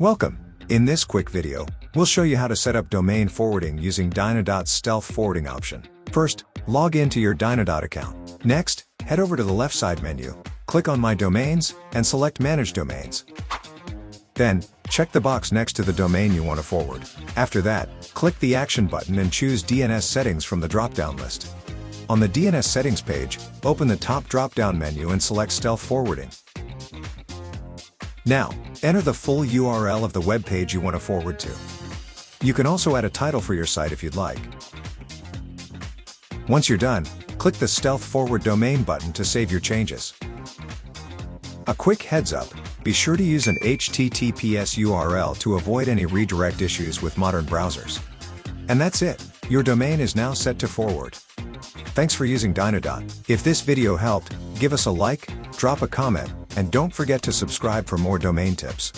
Welcome! In this quick video, we'll show you how to set up domain forwarding using Dynadot's stealth forwarding option. First, log into your Dynadot account. Next, head over to the left side menu, click on My Domains, and select Manage Domains. Then, check the box next to the domain you want to forward. After that, click the Action button and choose DNS Settings from the drop-down list. On the DNS Settings page, open the top drop-down menu and select Stealth Forwarding. Now, enter the full URL of the web page you want to forward to. You can also add a title for your site if you'd like. Once you're done, click the Stealth Forward Domain button to save your changes. A quick heads up, be sure to use an HTTPS URL to avoid any redirect issues with modern browsers. And that's it, your domain is now set to forward. Thanks for using Dynadot. If this video helped, give us a like, drop a comment, and don't forget to subscribe for more domain tips.